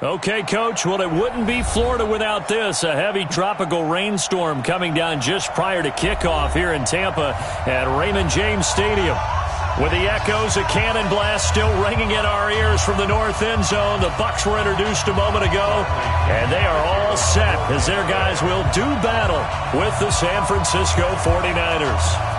Okay, Coach, well, it wouldn't be Florida without this. A heavy tropical rainstorm coming down just prior to kickoff here in Tampa at Raymond James Stadium. With the echoes, a cannon blast still ringing in our ears from the north end zone. The Bucs were introduced a moment ago, and they are all set as their guys will do battle with the San Francisco 49ers.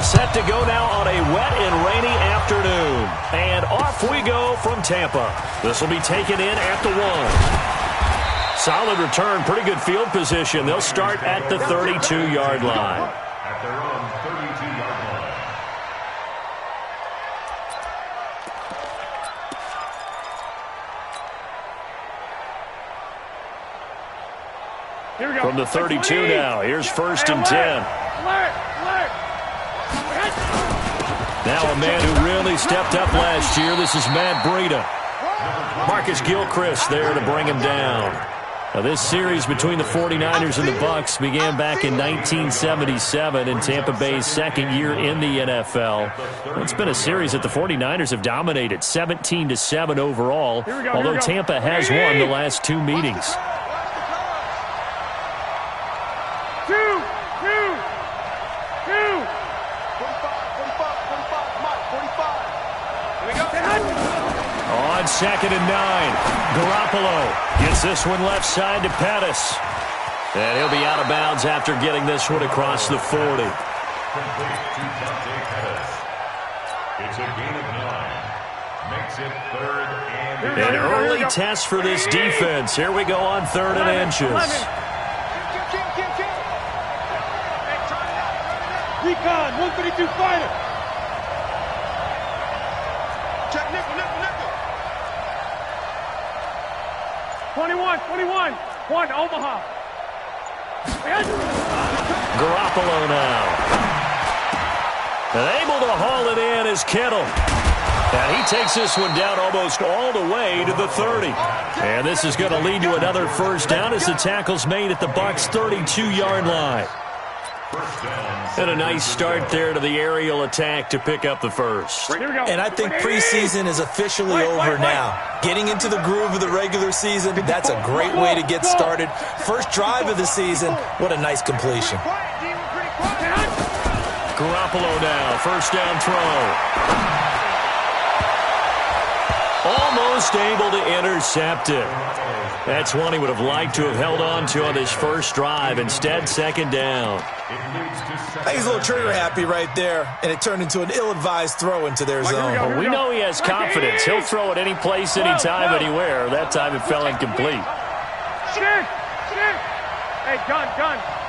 Set to go now on a wet and rainy afternoon. And off we go from Tampa. This will be taken in at the 1. Solid return, pretty good field position. They'll start at the 32-yard line. At their own 32-yard line. Here we go. From the 32 now, here's 1st and 10. Alert! Now a man who really stepped up last year. This is Matt Breida. Marcus Gilchrist there to bring him down. Now this series between the 49ers and the Bucs began back in 1977 in Tampa Bay's second year in the NFL. It's been a series that the 49ers have dominated, 17-7 overall, although Tampa has won the last 2 meetings. On 2nd and 9, Garoppolo gets this one left side to Pettis. And he'll be out of bounds after getting this one across the 40. Complete to Dante Pettis. It's a gain of 9. Makes it 3rd and An early test for this defense. Here we go on 3rd and inches. Recon, 132 fighter. Check nickel. 21, 1 Omaha. Garoppolo now. And able to haul it in is Kittle. And he takes this one down almost all the way to the 30. And this is going to lead to another first down as the tackle's made at the Bucs' 32-yard line. And a nice start there to the aerial attack to pick up the first. And I think preseason is officially over now. Getting into the groove of the regular season, that's a great way to get started. First drive of the season, what a nice completion. Garoppolo now, first down throw. Almost able to intercept it. That's one he would have liked to have held on to on his first drive. Instead, 2nd down. I think he's a little trigger happy right there, and it turned into an ill-advised throw into their zone. Well, we know he has confidence. He'll throw it any place, anytime, anywhere. That time it fell incomplete. Shit! Hey, gun.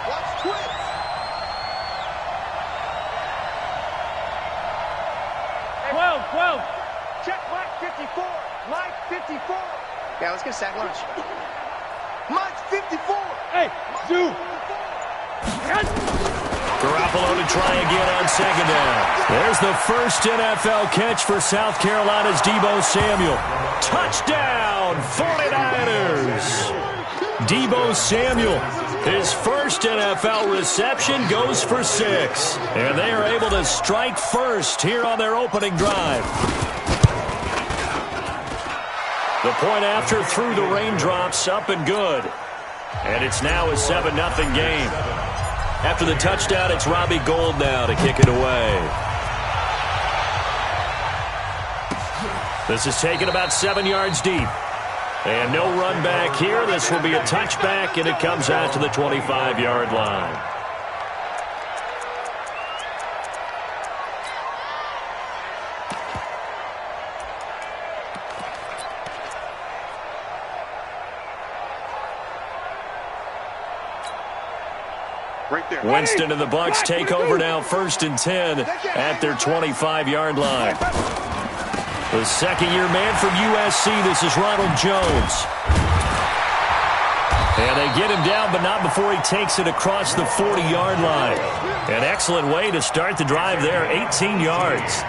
Watch twins. Hey, 12. Check Mike 54. Mike 54. Yeah, let's get sack lunch. Mike 54. Hey, Zoo. Garoppolo to try again on 2nd down. There's the first NFL catch for South Carolina's Deebo Samuel. Touchdown, 49ers. Deebo Samuel, his first NFL reception, goes for 6. And they are able to strike first here on their opening drive. The point after through the raindrops, up and good. And it's now a 7-0 game. After the touchdown, it's Robbie Gould now to kick it away. This is taken about 7 yards deep. And no run back here. This will be a touchback, and it comes out to the 25-yard line. Right there. Winston and the Bucs take over now, 1st and 10 at their 25-yard line. The second-year man from USC, this is Ronald Jones. And they get him down, but not before he takes it across the 40-yard line. An excellent way to start the drive there, 18 yards.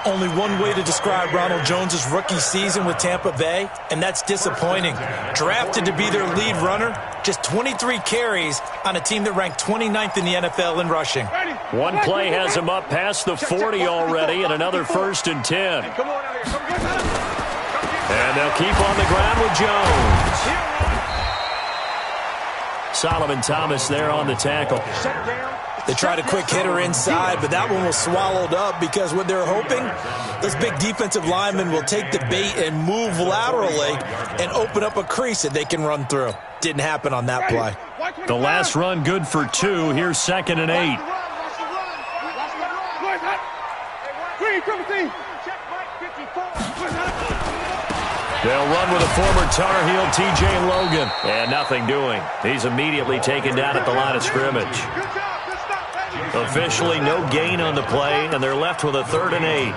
Only one way to describe Ronald Jones' rookie season with Tampa Bay, and that's disappointing. Drafted to be their lead runner, just 23 carries on a team that ranked 29th in the NFL in rushing. One play has him up past the 40 already, and another 1st and 10. And they'll keep on the ground with Jones. Solomon Thomas there on the tackle. They tried a quick hitter inside, but that one was swallowed up because what they're hoping, those big defensive linemen will take the bait and move laterally and open up a crease that they can run through. Didn't happen on that play. The last run good for 2. Here's 2nd and 8. They'll run with a former Tar Heel, T.J. Logan. And nothing doing. He's immediately taken down at the line of scrimmage. Officially no gain on the play, and they're left with a 3rd and 8. It's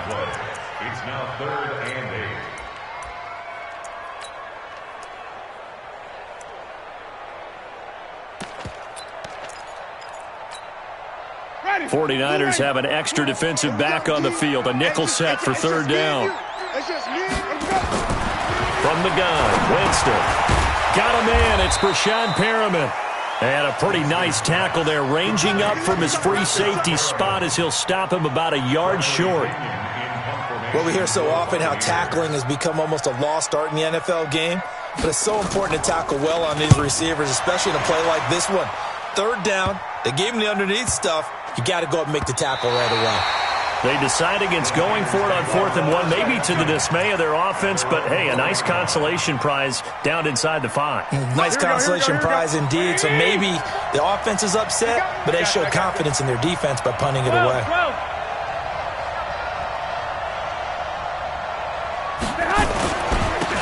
now 3rd and 8. 49ers have an extra defensive back on the field. A nickel set for 3rd down. From the gun, Winston. Got a man. It's Brashad Perriman. And a pretty nice tackle there, ranging up from his free safety spot as he'll stop him about a yard short. Well, we hear so often how tackling has become almost a lost art in the NFL game, but it's so important to tackle well on these receivers, especially in a play like this one. 3rd down, they gave him the underneath stuff. You got to go up and make the tackle right away. They decide against going for it on 4th and 1, maybe to the dismay of their offense, but hey, a nice consolation prize down inside the 5. Nice consolation prize indeed. So maybe the offense is upset, but they showed confidence in their defense by punting it away.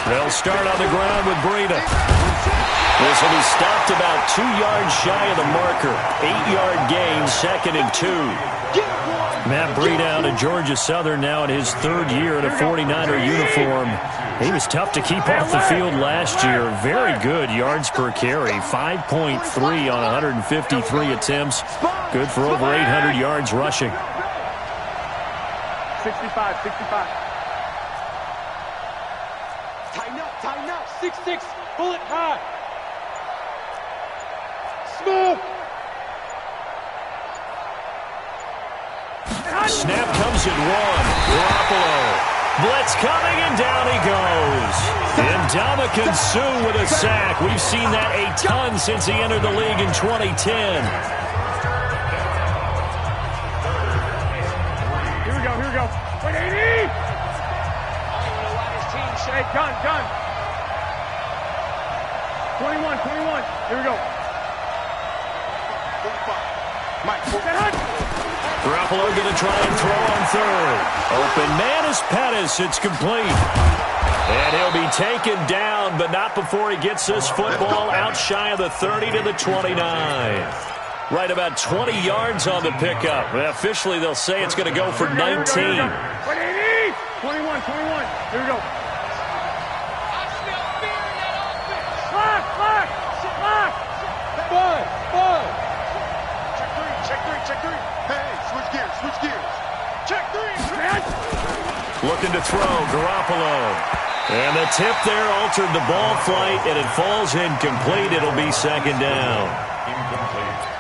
They'll start on the ground with Breida. This will be stopped about 2 yards shy of the marker. 8-yard gain, 2nd and 2. Matt Breida out of Georgia Southern now in his 3rd year in a 49er uniform. He was tough to keep off the field last year. Very good yards per carry. 5.3 on 153 attempts. Good for over 800 yards rushing. 65. Tighten up. 6-6. Bullet high. Smooth. Snap comes at 1. Garoppolo. Blitz coming, and down he goes. And Ndamukong Suh with a sack. We've seen that a ton since he entered the league in 2010. Here we go. Wait, 80! Hey, gun. 21. Here we go. Garoppolo going to try and throw on 3rd. Open man is Pettis. It's complete. And he'll be taken down, but not before he gets this football out shy of the 30 to the 29. Right about 20 yards on the pickup. Officially, they'll say it's going to go for 19. 21. Here we go. Lock. Bud. Check 3. Hey, switch gears. Check 3, man. Looking to throw, Garoppolo. And the tip there altered the ball flight, and it falls incomplete. It'll be 2nd down.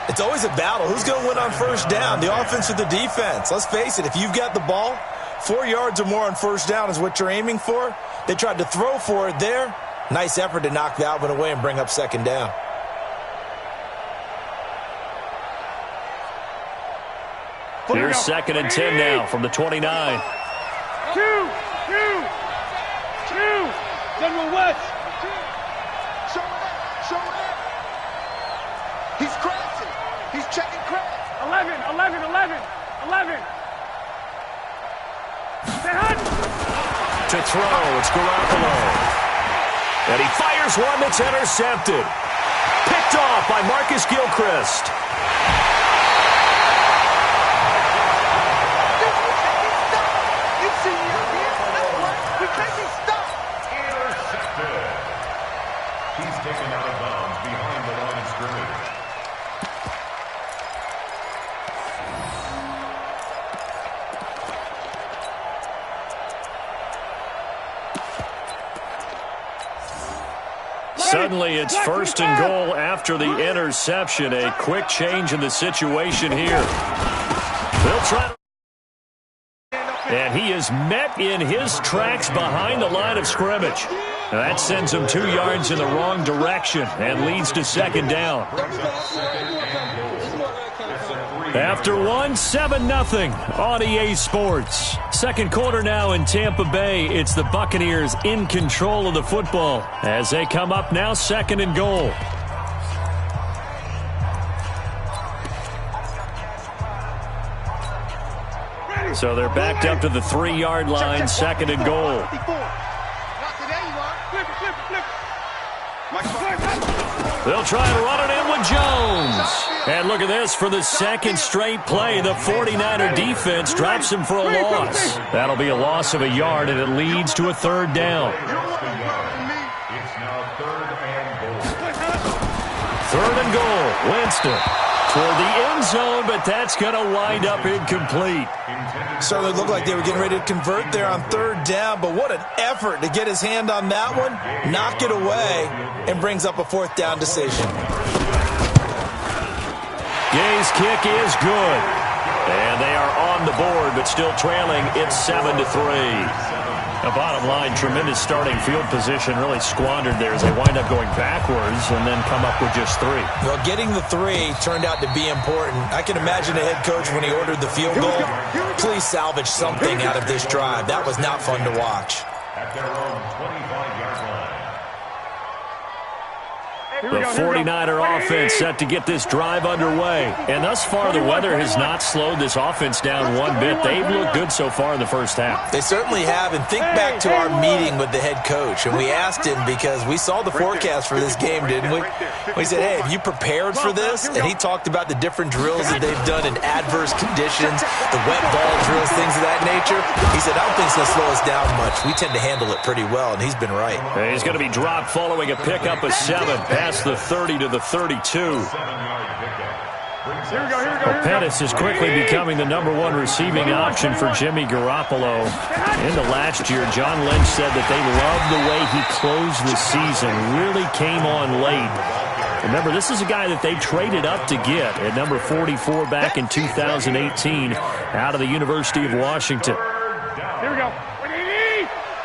It's always a battle. Who's going to win on 1st down, the offense or the defense? Let's face it, if you've got the ball, 4 yards or more on 1st down is what you're aiming for. They tried to throw for it there. Nice effort to knock that one away and bring up 2nd down. Here's 2nd and 10 now from the 29. 2. General West. Show it. He's crossing. He's checking cracks. 11. To throw, it's Garoppolo. And he fires one that's intercepted. Picked off by Marcus Gilchrist. He's taken out of bounds behind the line of scrimmage. Suddenly it's 1st and goal after the interception. A quick change in the situation here. They'll try to... And he is met in his tracks behind the line of scrimmage. That sends him 2 yards in the wrong direction and leads to second down. After 7-0 on EA Sports. Second quarter now in Tampa Bay. It's the Buccaneers in control of the football as they come up now 2nd and goal. So they're backed up to the 3-yard line, 2nd and goal. They'll try and run it in with Jones. And look at this. For the second straight play, the 49er defense drops him for a loss. That'll be a loss of a yard, and it leads to a 3rd down. It's now 3rd and goal. 3rd and goal. Winston toward the end zone, but that's going to wind up incomplete. Certainly looked like they were getting ready to convert there on 3rd down, but what an effort to get his hand on that one, knock it away, and brings up a 4th down decision. Gay's kick is good. And they are on the board, but still trailing. It's 7-3. The bottom line, tremendous starting field position, really squandered there as they wind up going backwards and then come up with just 3. Well, getting the 3 turned out to be important. I can imagine the head coach when he ordered the field goal. Please salvage something out of this drive. That was not fun to watch. At their own 25-yard line. The 49er offense set to get this drive underway. And thus far, the weather has not slowed this offense down one bit. They've looked good so far in the first half. They certainly have. And think back to our meeting with the head coach. And we asked him because we saw the forecast for this game, didn't we? We said, hey, have you prepared for this? And he talked about the different drills that they've done in adverse conditions, the wet ball drills, things of that nature. He said, I don't think it's going to slow us down much. We tend to handle it pretty well, and he's been right. He's going to be dropped following a pickup of 7 past the 30 to the 32. Pettis is quickly becoming the #1 receiving option for Jimmy Garoppolo. Into last year, John Lynch said that they loved the way he closed the season, really came on late. Remember, this is a guy that they traded up to get at number 44 back in 2018 out of the University of Washington. Here we go.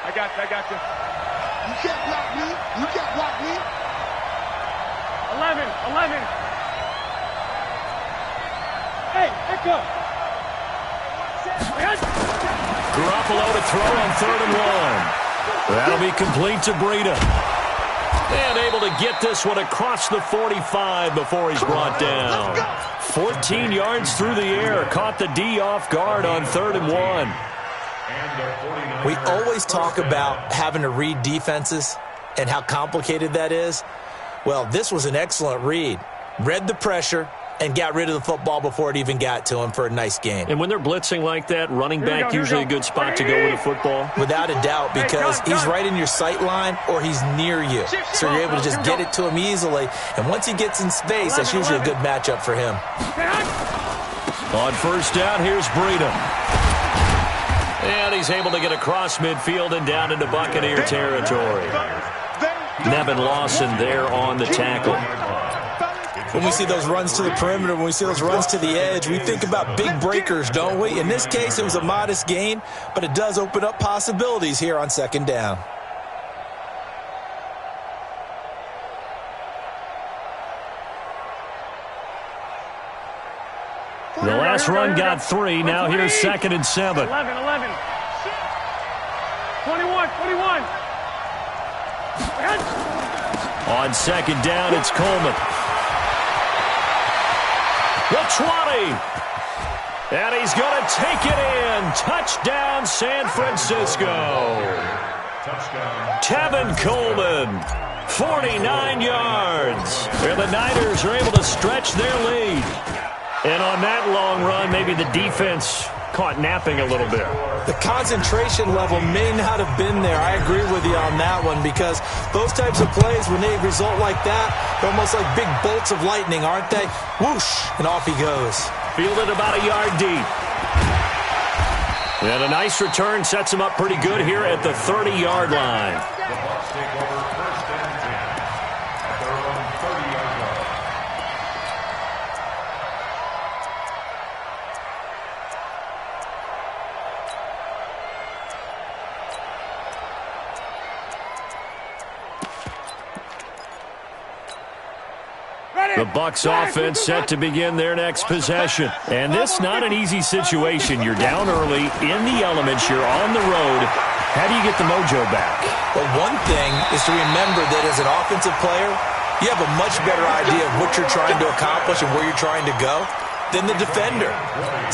I got you. You can't block me. You can't block me. 11. Hey, pick up. Garoppolo to throw on 3rd and 1. That'll be complete to Breida. And able to get this one across the 45 before he's brought down. 14 yards through the air. Caught the D off guard on 3rd and 1. We always talk about having to read defenses and how complicated that is. Well, this was an excellent read. Read the pressure and got rid of the football before it even got to him for a nice gain. And when they're blitzing like that, running back usually a good spot to go with the football? Without a doubt, because he's right in your sight line or he's near you. So you're able to just get it to him easily. And once he gets in space, that's usually a good matchup for him. On 1st down, here's Breida. And he's able to get across midfield and down into Buccaneer territory. Nevin Lawson there on the tackle. When we see those runs to the perimeter, when we see those runs to the edge, we think about big breakers, don't we? In this case, it was a modest gain, but it does open up possibilities here on 2nd down. The last run got 3. Now here's 2nd and 7. 11. 21. On 2nd down, it's Coleman. The 20. And he's going to take it in. Touchdown, San Francisco. Tevin Coleman, 49 yards. Where the Niners are able to stretch their lead. And on that long run, maybe the defense caught napping a little bit. The concentration level may not have been there. I agree with you on that one because those types of plays, when they result like that, they're almost like big bolts of lightning, aren't they? Whoosh, and off he goes. Fielded about a yard deep. And a nice return sets him up pretty good here at the 30-yard line. The Bucs take over 1st and 10 at their own 30-yard line. The Bucs offense set to begin their next possession. And this not an easy situation. You're down early, in the elements, you're on the road. How do you get the mojo back? Well, one thing is to remember that as an offensive player, you have a much better idea of what you're trying to accomplish and where you're trying to go than the defender.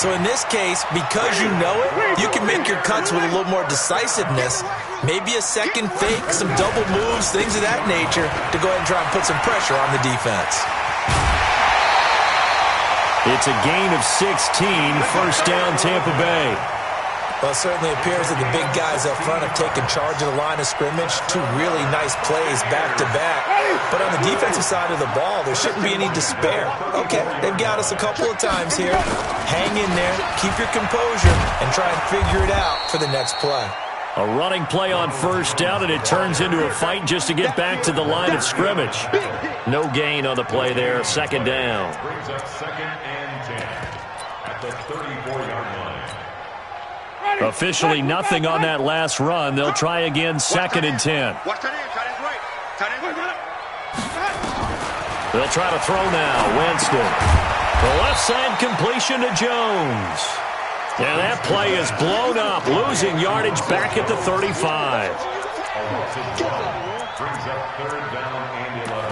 So in this case, because you know it, you can make your cuts with a little more decisiveness, maybe a second fake, some double moves, things of that nature, to go ahead and try and put some pressure on the defense. It's a gain of 16, first down Tampa Bay. Well, it certainly appears that the big guys up front have taken charge of the line of scrimmage. Two really nice plays back-to-back. But on the defensive side of the ball, there shouldn't be any despair. Okay, they've got us a couple of times here. Hang in there, keep your composure, and try and figure it out for the next play. A running play on first down, and it turns into a fight just to get back to the line of scrimmage. No gain on the play there, second down. Brings up second and 10 at the 34-yard line. Officially nothing on that last run. They'll try again, second and 10. They'll try to throw now. Winston. The left side completion to Jones. And that play is blown up, losing yardage back at the 35. Brings up third down and 11.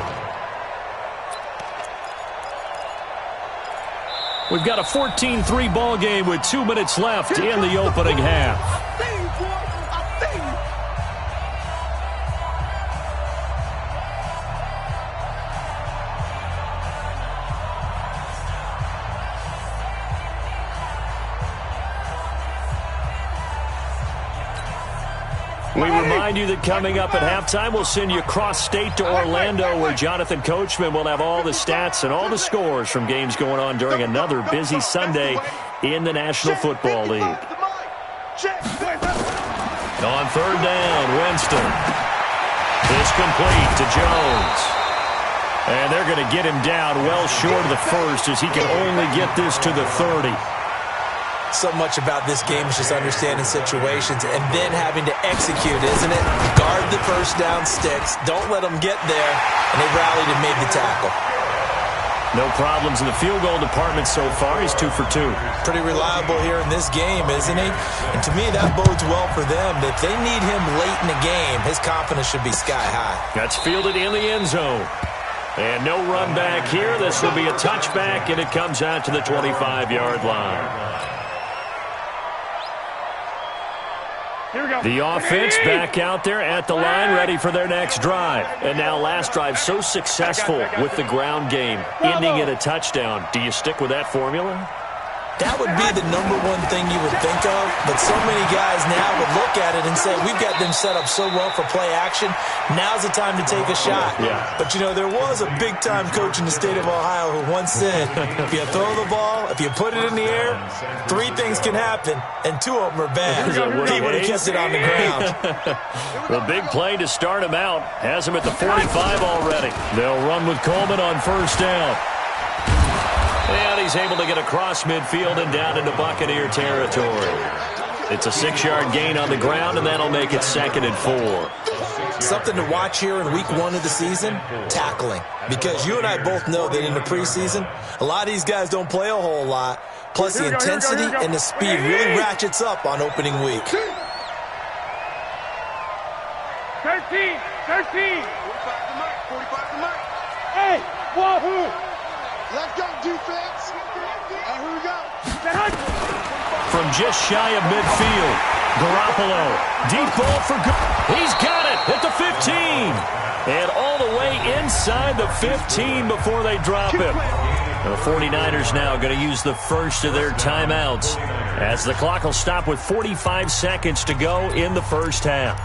We've got a 14-3 ball game with 2 minutes left in the opening half. We remind you that coming up at halftime, we'll send you cross-state to Orlando, where Jonathan Coachman will have all the stats and all the scores from games going on during another busy Sunday in the National Football League. On third down, Winston. It's complete to Jones. And they're going to get him down well short of the first, as he can only get this to the 30. So much about this game is just understanding situations and then having to execute, isn't it? Guard the first down sticks. Don't let them get there. And they rallied and made the tackle. No problems in the field goal department so far. He's 2 for 2. Pretty reliable here in this game, isn't he? And to me, that bodes well for them. If they need him late in the game, his confidence should be sky high. That's fielded in the end zone. And no run back here. This will be a touchback, and it comes out to the 25-yard line. The offense back out there at the line, ready for their next drive. And now last drive so successful with the ground game, ending in a touchdown. Do you stick with that formula? That would be the number one thing you would think of, but so many guys now would look at it and say, we've got them set up so well for play action, now's the time to take a shot. Yeah. But, you know, there was a big-time coach in the state of Ohio who once said, if you throw the ball, if you put it in the air, 3 things can happen, and 2 of them are bad. He would have kept it on the ground. The big play to start him out has him at the 45 already. They'll run with Coleman on first down. And he's able to get across midfield and down into Buccaneer territory. It's a 6-yard gain on the ground, and that'll make it second and 4. Something to watch here in week 1 of the season, tackling. Because you and I both know that in the preseason, a lot of these guys don't play a whole lot. Plus the intensity and the speed really ratchets up on opening week. 13. 45 to Mike. 45 to Mike. Hey, wahoo! Let's go, defense. Here we go. From just shy of midfield, Garoppolo. Deep ball for good. He's got it at the 15. And all the way inside the 15 before they drop him. The 49ers now going to use the first of their timeouts, as the clock will stop with 45 seconds to go in the first half.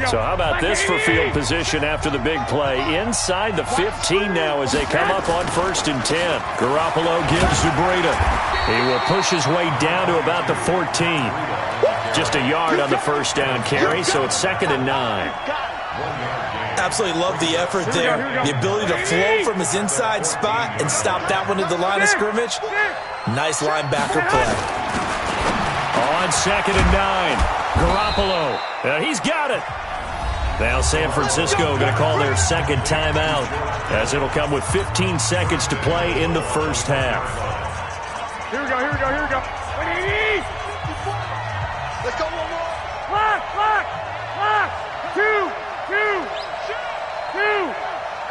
So how about this for field position after the big play? Inside the 15 now as they come up on first and 10. Garoppolo gives to Breida. He will push his way down to about the 14. Just a yard on the first down carry, so it's second and 9. Absolutely love the effort there. The ability to flow from his inside spot and stop that one at the line of scrimmage. Nice linebacker play. On second and 9. Garoppolo. He's got it. Now San Francisco going to call their second timeout, as it'll come with 15 seconds to play in the first half. Here we go. Let's go one more. Clock. 2.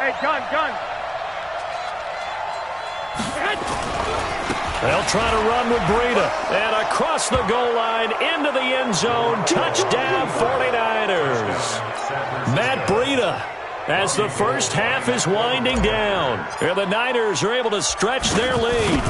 Hey, gun. They'll try to run with Breida. And across the goal line, into the end zone. Touchdown, 49ers. Matt Breida, as the first half is winding down. And the Niners are able to stretch their lead.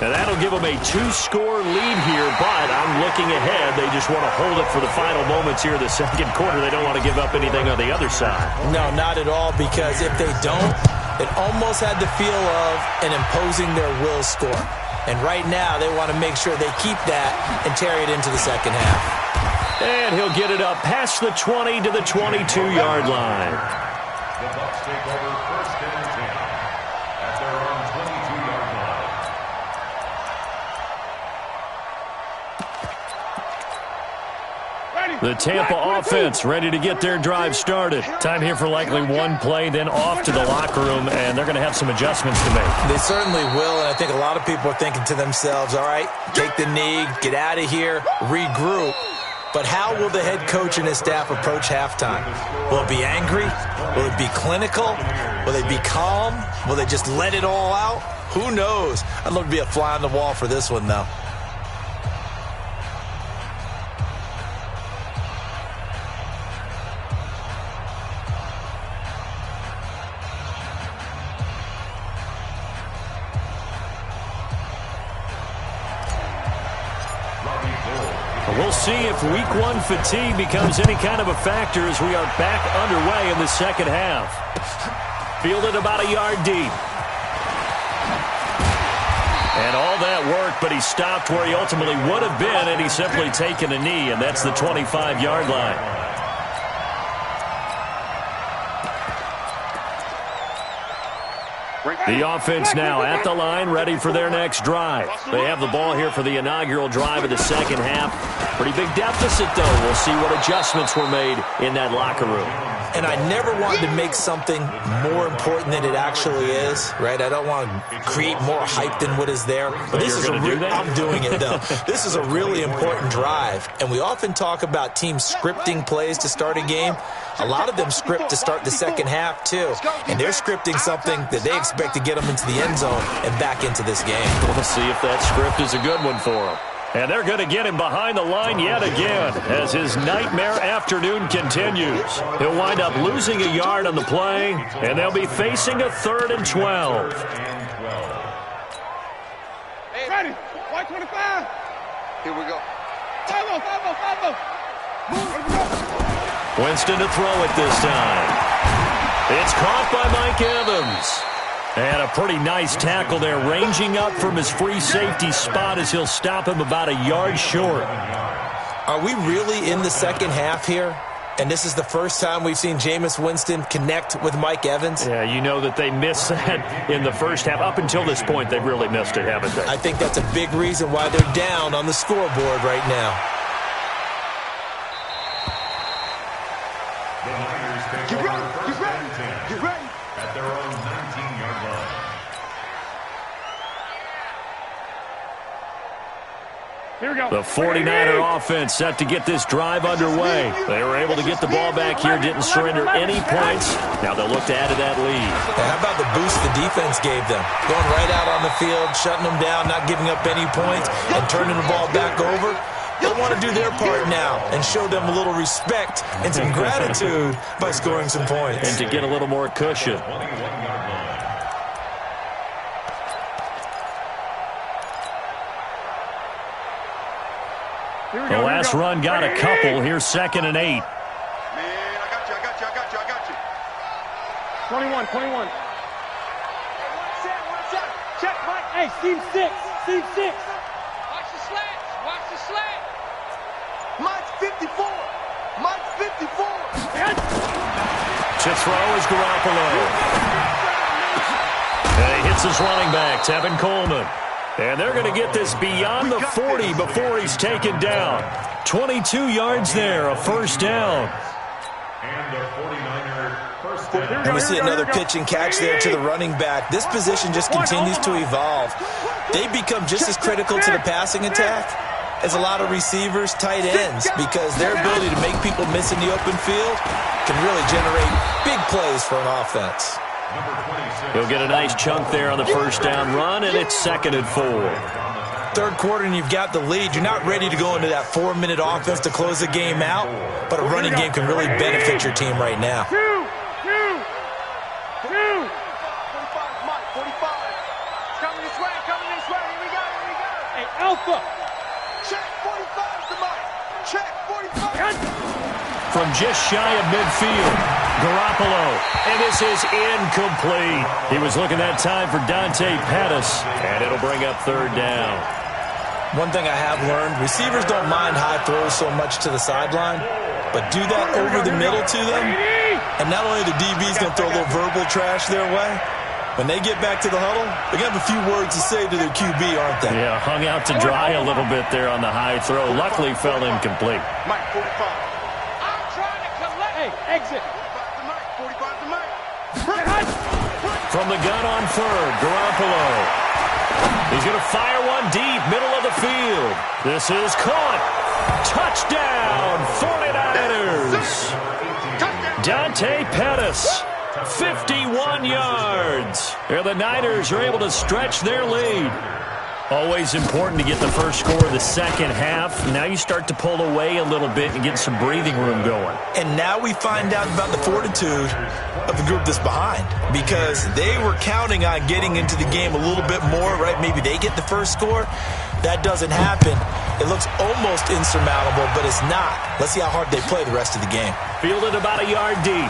And that'll give them a 2-score lead here, but I'm looking ahead. They just want to hold it for the final moments here in the second quarter. They don't want to give up anything on the other side. No, not at all, because if they don't, it almost had the feel of an imposing their will score. And right now, they want to make sure they keep that and carry it into the second half. And he'll get it up past the 20 to the 22-yard line. The Bucs take over first and 10 at their own 22-yard line. The Tampa offense ready to get their drive started. Time here for likely one play, then off to the locker room, and they're going to have some adjustments to make. They certainly will, and I think a lot of people are thinking to themselves, all right, take the knee, get out of here, regroup. But how will the head coach and his staff approach halftime? Will it be angry? Will it be clinical? Will they be calm? Will they just let it all out? Who knows? I'd love to be a fly on the wall for this one, though. We'll see if week one fatigue becomes any kind of a factor as we are back underway in the second half. Fielded about a yard deep. And all that work, but he stopped where he ultimately would have been, and he's simply taken a knee, and that's the 25-yard line. The offense now at the line, ready for their next drive. They have the ball here for the inaugural drive of the second half. Pretty big deficit, though. We'll see what adjustments were made in that locker room. And I never want to make something more important than it actually is, right? I don't want to create more hype than what is there. But this is I'm doing it, though. This is a really important drive. And we often talk about teams scripting plays to start a game. A lot of them script to start the second half, too. And they're scripting something that they expect to get them into the end zone and back into this game. We'll see if that script is a good one for them. And they're going to get him behind the line yet again as his nightmare afternoon continues. He'll wind up losing a yard on the play, and they'll be facing a 3rd and 12. Hey, ready. 125. Here we go. 5-0. Winston to throw it this time. It's caught by Mike Evans. And a pretty nice tackle there, ranging up from his free safety spot as he'll stop him about a yard short. Are we really in the second half here? And this is the first time we've seen Jameis Winston connect with Mike Evans? Yeah, you know that they missed that in the first half. Up until this point, they've really missed it, haven't they? I think that's a big reason why they're down on the scoreboard right now. The Niners take over first and 10 at their own 19-yard line. Here we go. The 49er offense set to get this drive underway. They were able to get the ball back here, didn't surrender any points. Now they'll look to add to that lead. And how about the boost the defense gave them? Going right out on the field, shutting them down, not giving up any points, and turning the ball back over. They want to do their part now and show them a little respect and some gratitude by scoring some points. And to get a little more cushion. The last run got a couple. Here's 2nd and 8. Man, I got you. 21. One set. Check, Mike. Hey, Steve 6. Watch the slant. Mike's 54. To throw is Garoppolo. And he hits his running back, Tevin Coleman. And they're going to get this beyond the 40 before he's taken down. 22 yards there, a first down. And a 49er first down. And we see another pitch and catch there to the running back. This position just continues to evolve. They become just as critical to the passing attack as a lot of receivers, tight ends, because their ability to make people miss in the open field can really generate big plays for an offense. He'll get a nice chunk there on the first down run, and it's 2nd and 4. Third quarter and you've got the lead. You're not ready to go into that 4-minute offense to close the game out, but a running game can really benefit your team right now. 2. 45, Mike, 45. Coming this way, here we go. Hey, Alpha. Check 45 to Mike. Check 45. From just shy of midfield, Garoppolo, and this is incomplete. He was looking that time for Dante Pettis, and it'll bring up 3rd down. One thing I have learned, receivers don't mind high throws so much to the sideline, but do that over the middle to them, and not only the DB's going to throw a little verbal trash their way, when they get back to the huddle, they're going to have a few words to say to their QB, aren't they? Yeah, hung out to dry a little bit there on the high throw. Luckily fell incomplete. Mike, 45. I'm trying to collect. Hey, exit. 45 to Mike. From the gun on 3rd, Garoppolo. He's going to fire one deep, middle of the field. This is caught. Touchdown, 49ers. Dante Pettis, 51 yards. And the Niners are able to stretch their lead. Always important to get the first score of the second half. Now you start to pull away a little bit and get some breathing room going. And now we find out about the fortitude of the group that's behind, because they were counting on getting into the game a little bit more, right? Maybe they get the first score. That doesn't happen. It looks almost insurmountable, but it's not. Let's see how hard they play the rest of the game. Fielded about a yard deep.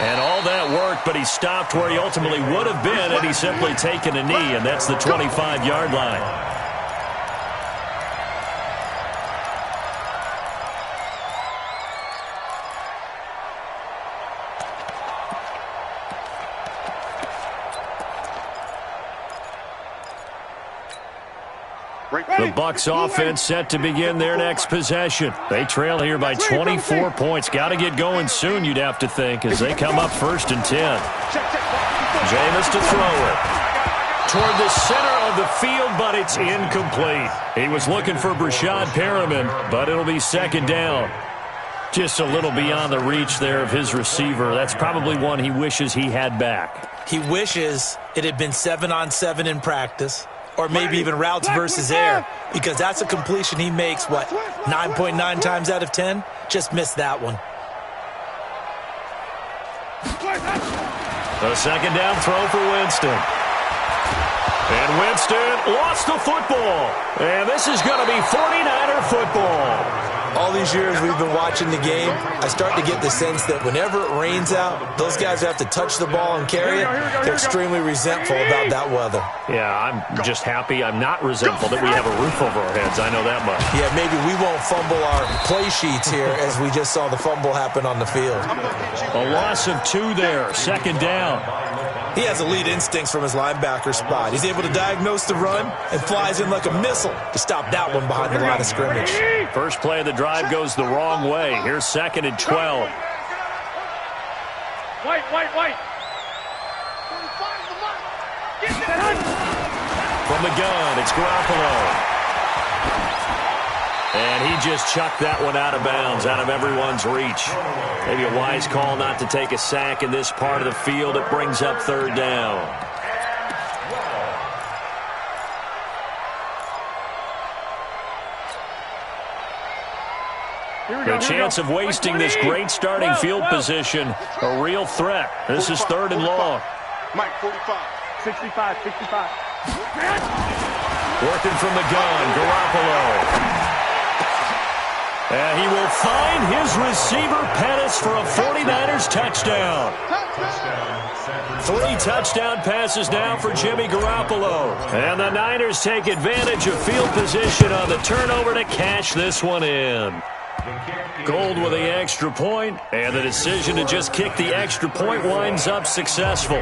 And all that worked, but he stopped where he ultimately would have been had he simply taken a knee, and that's the 25-yard line. The Bucs offense set to begin their next possession. They trail here by 24 points. Got to get going soon, you'd have to think, as they come up 1st and 10. Jameis to throw it toward the center of the field, but it's incomplete. He was looking for Brashad Perriman, but it'll be 2nd down. Just a little beyond the reach there of his receiver. That's probably one he wishes he had back. He wishes it had been 7-on-7 in practice, or maybe even routes versus air, because that's a completion he makes, 9.9 times out of 10? Just missed that one. A 2nd down throw for Winston. And Winston lost the football. And this is going to be 49er football. All these years we've been watching the game, I start to get the sense that whenever it rains out, those guys who have to touch the ball and carry it, they're extremely resentful about that weather. Yeah, I'm just happy I'm not resentful that we have a roof over our heads. I know that much. Yeah, maybe we won't fumble our play sheets here as we just saw the fumble happen on the field. A loss of 2 there, 2nd down. He has elite instincts from his linebacker spot. He's able to diagnose the run and flies in like a missile to stop that one behind the line of scrimmage. First play of the drive goes the wrong way. Here's 2nd and 12. White. From the gun, it's Garoppolo. And he just chucked that one out of bounds, out of everyone's reach. Maybe a wise call not to take a sack in this part of the field. It brings up 3rd down. The chance of wasting this great starting field position, a real threat. This is 3rd and long. Mike, 45. 65. Working from the gun, Garoppolo. And he will find his receiver, Pettis, for a 49ers touchdown. 3 touchdown passes now for Jimmy Garoppolo. And the Niners take advantage of field position on the turnover to cash this one in. Gold with the extra point, and the decision to just kick the extra point winds up successful.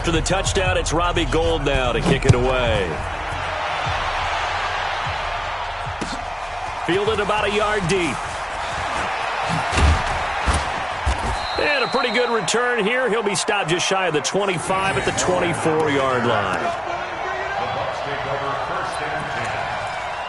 After the touchdown, it's Robbie Gould now to kick it away. Fielded about a yard deep. And a pretty good return here. He'll be stopped just shy of the 25 at the 24-yard line. The Bucs take over 1st and 10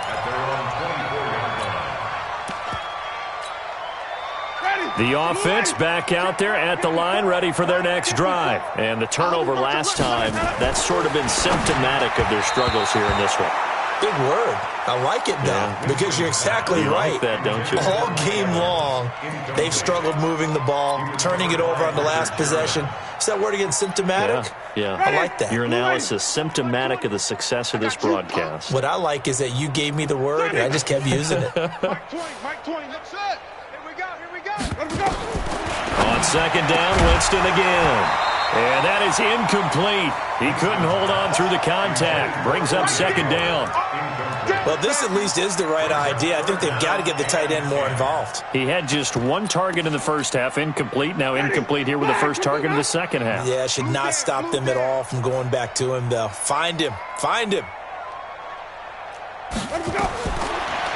at their own 24-yard line. The offense back out there at the line, ready for their next drive. And the turnover last time, that's sort of been symptomatic of their struggles here in this one. Big word. I like it, though, because you're exactly right. Like that, don't you? All game long, they've struggled moving the ball, turning it over on the last possession. Is that word again, symptomatic? Yeah. I like that. Your analysis, symptomatic of the success of this broadcast. What I like is that you gave me the word, and I just kept using it. Mike 20, that's it. Here we go. Let him go. On 2nd down, Winston again. And that is incomplete. He couldn't hold on through the contact. Brings up 2nd down. Well, this at least is the right idea. I think they've got to get the tight end more involved. He had just 1 target in the first half, incomplete. Now incomplete here with the first target in the second half. Yeah, should not stop them at all from going back to him, though. Find him.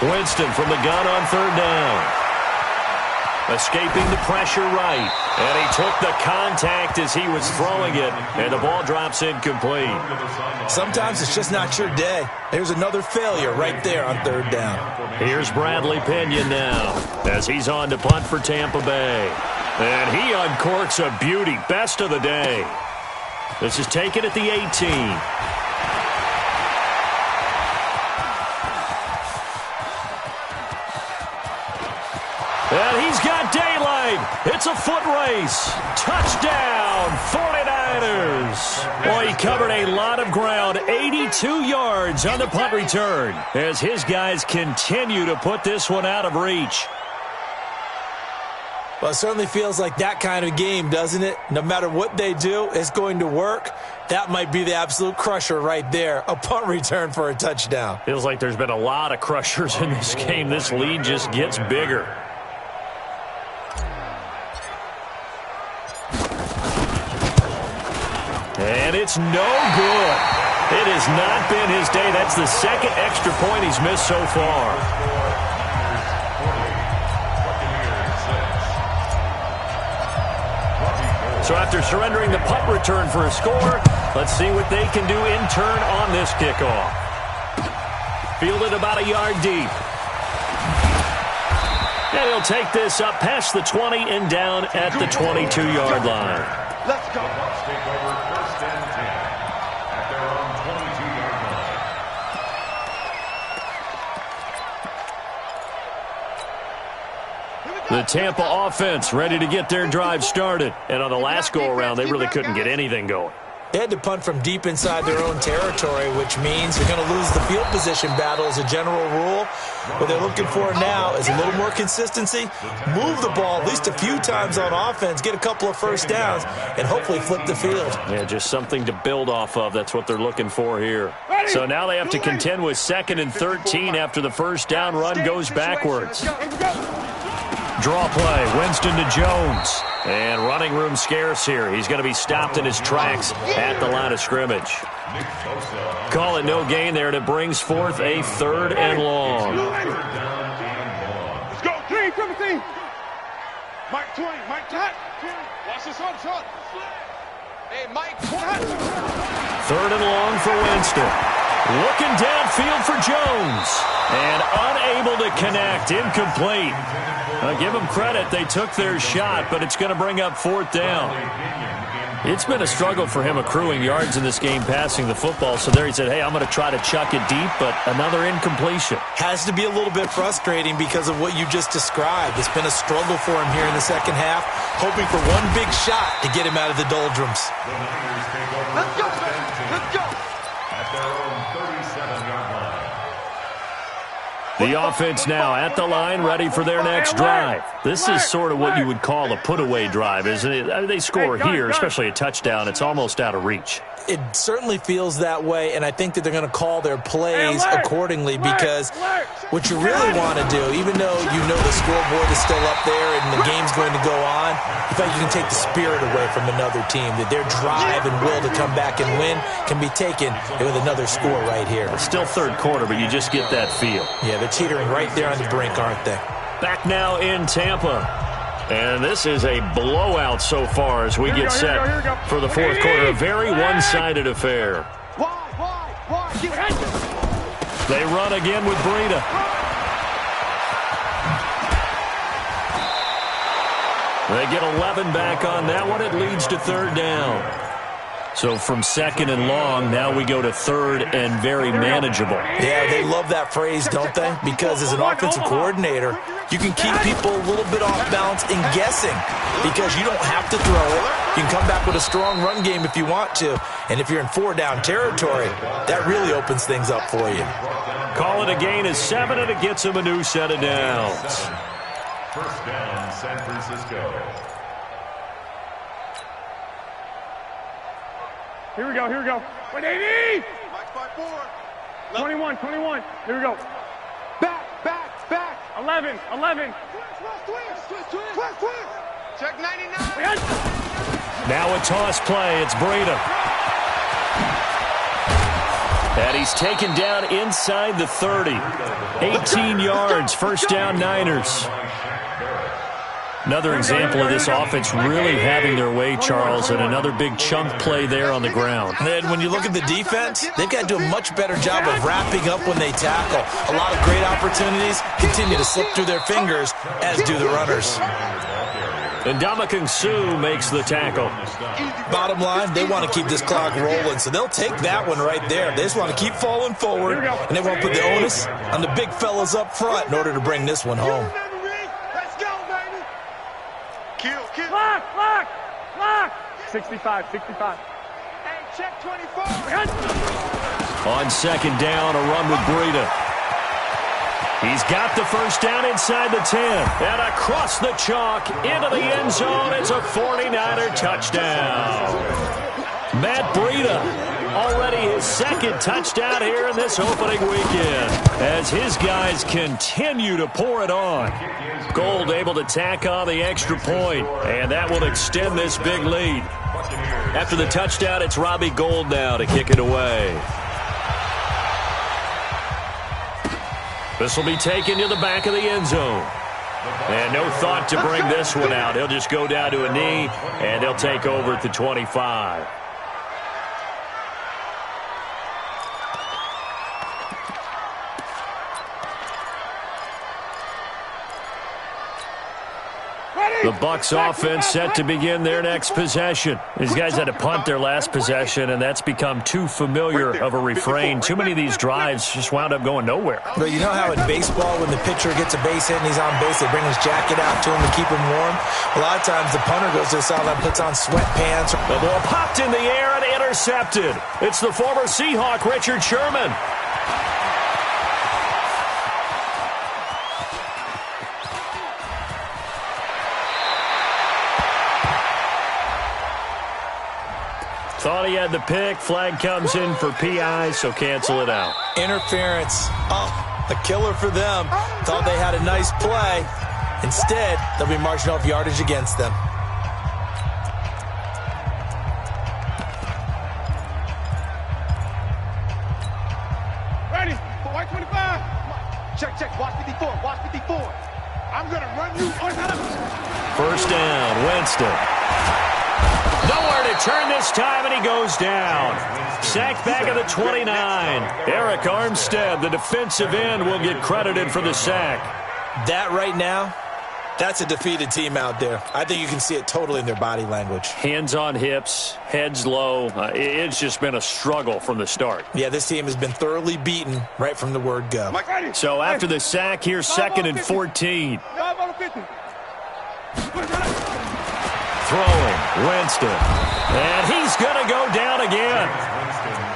Winston from the gun on 3rd down. Escaping the pressure right. And he took the contact as he was throwing it. And the ball drops incomplete. Sometimes it's just not your day. There's another failure right there on 3rd down. Here's Bradley Pinion now as he's on to punt for Tampa Bay. And he uncorks a beauty. Best of the day. This is taken at the 18. And he's got daylight. It's a foot race. Touchdown, 49ers. Well, he covered a lot of ground, 82 yards on the punt return, as his guys continue to put this one out of reach. Well, it certainly feels like that kind of game, doesn't it? No matter what they do, it's going to work. That might be the absolute crusher right there, a punt return for a touchdown. Feels like there's been a lot of crushers in this game. This lead just gets bigger. And it's no good. It has not been his day. That's the 2nd extra point he's missed so far. So after surrendering the punt return for a score, let's see what they can do in turn on this kickoff. Fielded about a yard deep. And he'll take this up past the 20 and down at the 22-yard line. Let's go. Bucs take over 1st and 10 at their own 22-yard line. The Tampa offense ready to get their drive started. And on the last go-around, they really couldn't get anything going. They had to punt from deep inside their own territory, which means they're going to lose the field position battle as a general rule. What they're looking for now is a little more consistency, move the ball at least a few times on offense, get a couple of first downs, and hopefully flip the field. Yeah, just something to build off of. That's what they're looking for here. So now they have to contend with 2nd and 13 after the first down run goes backwards. Draw play, Winston to Jones. And running room scarce here. He's going to be stopped in his tracks at the line of scrimmage. Call it no gain there, and it brings forth a 3rd and long. Let's go. 3-17. Mike 20. Mike Tot. Watch this on shot. Hey, Mike. 3rd and long for Winston. Looking downfield for Jones. And unable to connect. Incomplete. Give them credit. They took their shot, but it's going to bring up 4th down. It's been a struggle for him accruing yards in this game passing the football. So there he said, hey, I'm going to try to chuck it deep, but another incompletion. Has to be a little bit frustrating because of what you just described. It's been a struggle for him here in the second half, hoping for one big shot to get him out of the doldrums. Let's go. Let's go. At their own 37-yard line. The offense now at the line, ready for their next drive. This is sort of what you would call a put-away drive, isn't it? They score here, especially a touchdown. It's almost out of reach. It certainly feels that way, and I think that they're going to call their plays accordingly because what you really want to do, even though you know the scoreboard is still up there and the game's going to go on, you feel like you can take the spirit away from another team, that their drive and will to come back and win can be taken with another score right here. It's still third quarter, but you just get that feel. Yeah, they're teetering right there on the brink, aren't they? Back now in Tampa. And this is a blowout so far as we get set for the fourth quarter. A very one-sided affair. They run again with Breida. They get 11 back on that one. It leads to third down. So from second and long, now we go to third and very manageable. Yeah, they love that phrase, don't they? Because as an offensive coordinator, you can keep people a little bit off balance and guessing because you don't have to throw it. You can come back with a strong run game if you want to. And if you're in four-down territory, that really opens things up for you. Call it a gain of 7, and it gets them a new set of downs. First down, San Francisco. Here we go, here we go. 180! 21. Here we go. Back. 11. Check 99. Now a toss play. It's Breida. And he's taken down inside the 30. 18 yards. First down, Niners. Another example of this offense really having their way, Charles, and another big chunk play there on the ground. And when you look at the defense, they've got to do a much better job of wrapping up when they tackle. A lot of great opportunities continue to slip through their fingers, as do the runners. And Ndamukong Suh makes the tackle. Bottom line, they want to keep this clock rolling, so they'll take that one right there. They just want to keep falling forward, and they want to put the onus on the big fellas up front in order to bring this one home. Lock! 65. Hey, check 24. On second down, a run with Breida. He's got the first down inside the 10. And across the chalk into the end zone. It's a 49er touchdown. Matt Breida, already his second touchdown here in this opening weekend, as his guys continue to pour it on. Gold able to tack on the extra point, and that will extend this big lead. After the touchdown, it's Robbie Gould now to kick it away. This will be taken to the back of the end zone. And no thought to bring this one out. He'll just go down to a knee, and they'll take over at the 25. The Bucs offense set to begin their next possession. These guys had to punt their last possession, and that's become too familiar of a refrain. Too many of these drives just wound up going nowhere. But you know how in baseball, when the pitcher gets a base hit and he's on base, they bring his jacket out to him to keep him warm? A lot of times the punter goes to the sideline, puts on sweatpants. The ball popped in the air and intercepted. It's the former Seahawk, Richard Sherman. Thought he had the pick. Flag comes in for PI, so cancel it out. Interference. Oh, a killer for them. Thought they had a nice play. Instead, they'll be marching off yardage against them. Ready? White 25. Check. Watch 54. I'm going to run you. First down, Winston. Nowhere to turn this time, and he goes down. Sacked back at the 29. Eric Armstead, the defensive end, will get credited for the sack. That right now, that's a defeated team out there. I think you can see it totally in their body language. Hands on hips, heads low. It's just been a struggle from the start. Yeah, this team has been thoroughly beaten right from the word go. So after the sack, here's second and 14. Throwing, Winston. And he's going to go down again.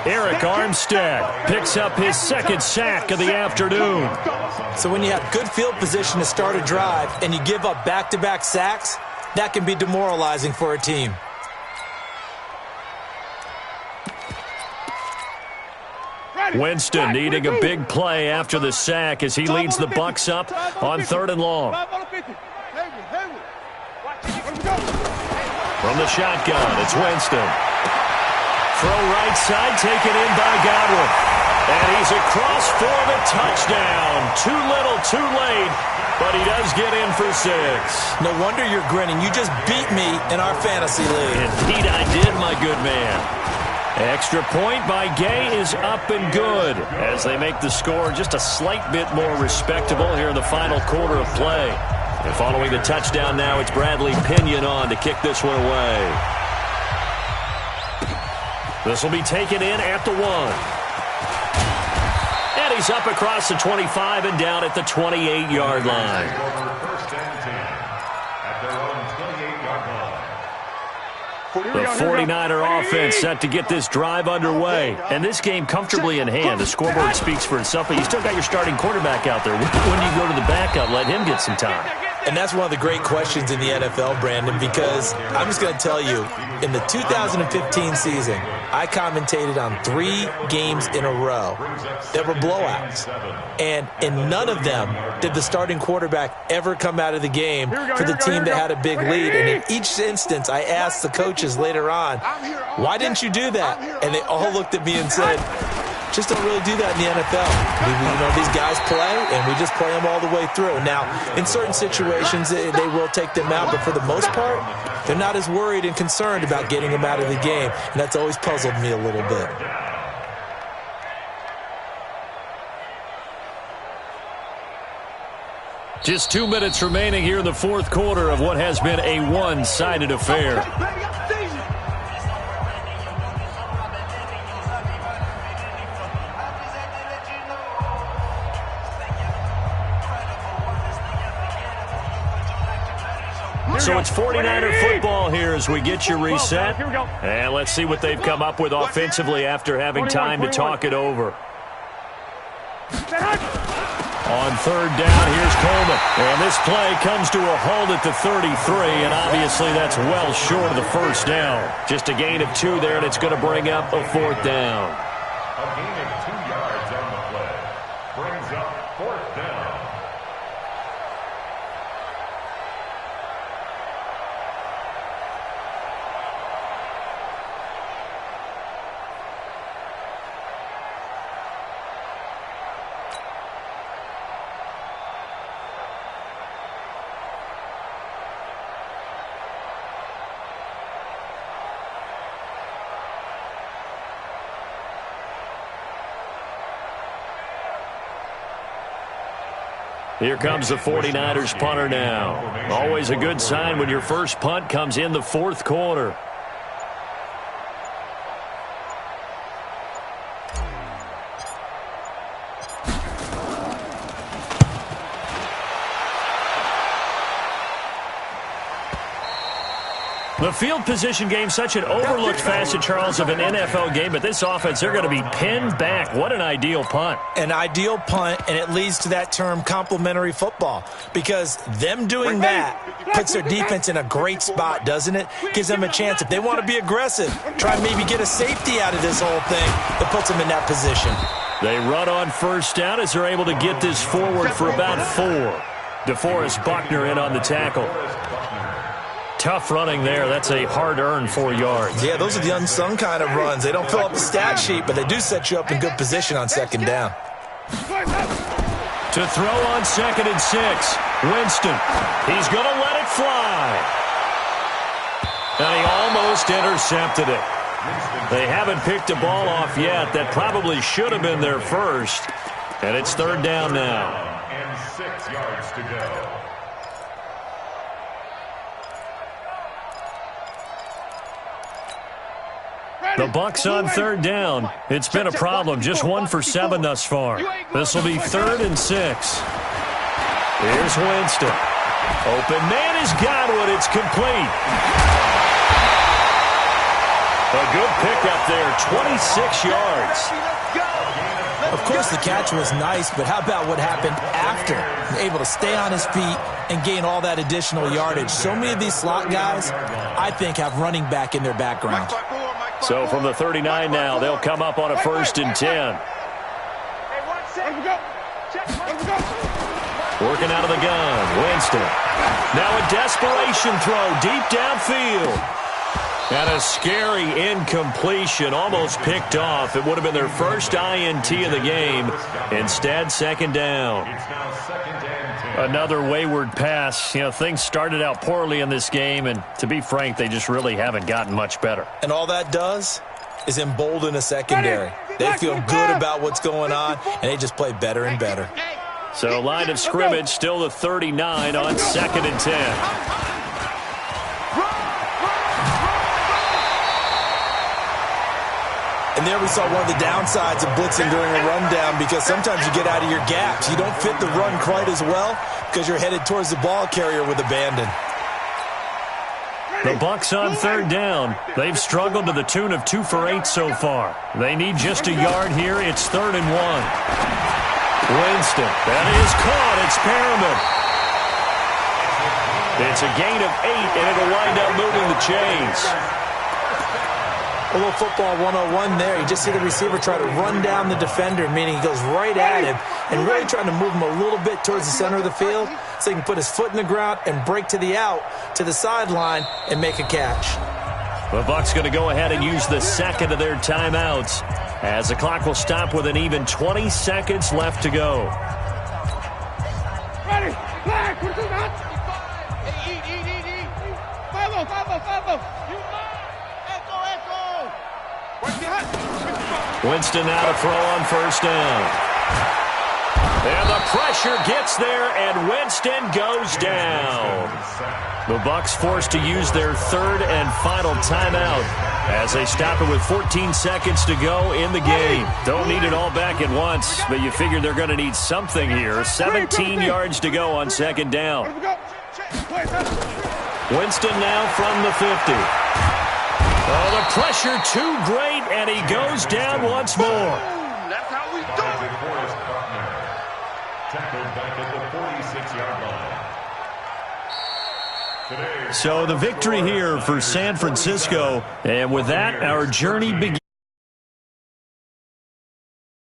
Eric Armstead picks up his second sack of the afternoon. So when you have good field position to start a drive and you give up back-to-back sacks, that can be demoralizing for a team. Winston needing a big play after the sack as he leads the Bucs up on 3rd and long. From the shotgun, it's Winston. Throw right side, taken in by Godwin. And he's across for the touchdown. Too little, too late, but he does get in for 6. No wonder you're grinning. You just beat me in our fantasy league. Indeed I did, my good man. Extra point by Gay is up and good as they make the score just a slight bit more respectable here in the final quarter of play. And following the touchdown now, it's Bradley Pinion on to kick this one away. This will be taken in at the 1. And he's up across the 25 and down at the 28-yard line. First and 10 at their own 28-yard line. The 49er offense set to get this drive underway. And this game comfortably in hand. The scoreboard speaks for itself, but you still got your starting quarterback out there. When do you go to the backup, let him get some time? And that's one of the great questions in the NFL, Brandon, because I'm just going to tell you, in the 2015 season, I commentated on 3 games in a row that were blowouts. And in none of them did the starting quarterback ever come out of the game for the team that had a big lead. And in each instance, I asked the coaches later on, why didn't you do that? And they all looked at me and said, just don't really do that in the NFL. These guys play, and we just play them all the way through. Now, in certain situations, they will take them out, but for the most part, they're not as worried and concerned about getting them out of the game, and that's always puzzled me a little bit. Just 2 minutes remaining here in the 4th quarter of what has been a one-sided affair. So it's 49er football here as we get you reset. And let's see what they've come up with offensively after having time to talk it over. On 3rd down, here's Coleman. And this play comes to a halt at the 33, and obviously that's well short of the first down. Just a gain of 2 there, and it's going to bring up a 4th down. A gain of 2 yards on the play brings up 4th down. Here comes the 49ers punter now. Always a good sign when your first punt comes in the 4th quarter. The field position game, such an overlooked facet, Charles, of an NFL game, but this offense, they're going to be pinned back. What an ideal punt. An ideal punt, and it leads to that term complementary football, because them doing that puts their defense in a great spot, doesn't it? Gives them a chance. If they want to be aggressive, try and maybe get a safety out of this whole thing that puts them in that position. They run on 1st down as they're able to get this forward for about 4. DeForest Buckner in on the tackle. Tough running there. That's a hard-earned 4 yards. Yeah, those are the unsung kind of runs. They don't fill up the stat sheet, but they do set you up in good position on 2nd down. To throw on 2nd and 6. Winston. He's going to let it fly. And he almost intercepted it. They haven't picked a ball off yet. That probably should have been their first. And it's 3rd down now. And 6 yards to go. The Bucs on 3rd down. It's been a problem. Just 1 for 7 thus far. This will be 3rd and 6. Here's Winston. Open man is Godwin. It's complete. A good pickup there. 26 yards. Of course, the catch was nice, but how about what happened after? Able to stay on his feet and gain all that additional yardage. So many of these slot guys, I think, have running back in their background. So from the 39 now, they'll come up on a 1st and 10. Working out of the gun, Winston. Now a desperation throw deep downfield. And a scary incompletion, almost picked off. It would have been their first INT of the game. Instead, second down. Another wayward pass. You know, things started out poorly in this game, and to be frank, they just really haven't gotten much better. And all that does is embolden a secondary. They feel good about what's going on, and they just play better and better. So line of scrimmage still the 39 on 2nd and 10. And there we saw one of the downsides of blitzing during a rundown, because sometimes you get out of your gaps. You don't fit the run quite as well because you're headed towards the ball carrier with abandon. The Bucs on 3rd down. They've struggled to the tune of 2 for 8 so far. They need just a yard here. It's 3rd and 1. Winston. That is caught. It's Perriman. It's a gain of 8, and it'll wind up moving the chains. A little football 101 there. You just see the receiver try to run down the defender, meaning he goes right at him and really trying to move him a little bit towards the center of the field so he can put his foot in the ground and break to the out, to the sideline, and make a catch. The Bucs going to go ahead and use the second of their timeouts as the clock will stop with an even 20 seconds left to go. Ready, flag, put it on. Hey, eat. Follow. Winston now to throw on 1st down. And the pressure gets there, and Winston goes down. The Bucs forced to use their 3rd and final timeout as they stop it with 14 seconds to go in the game. Don't need it all back at once, but you figure they're going to need something here. 17 yards to go on 2nd down. Winston now from the 50. Oh, the pressure too great, and he goes down once more. That's how we do it. Tackled back at the 46-yard line. So the victory here for San Francisco, and with that, our journey begins.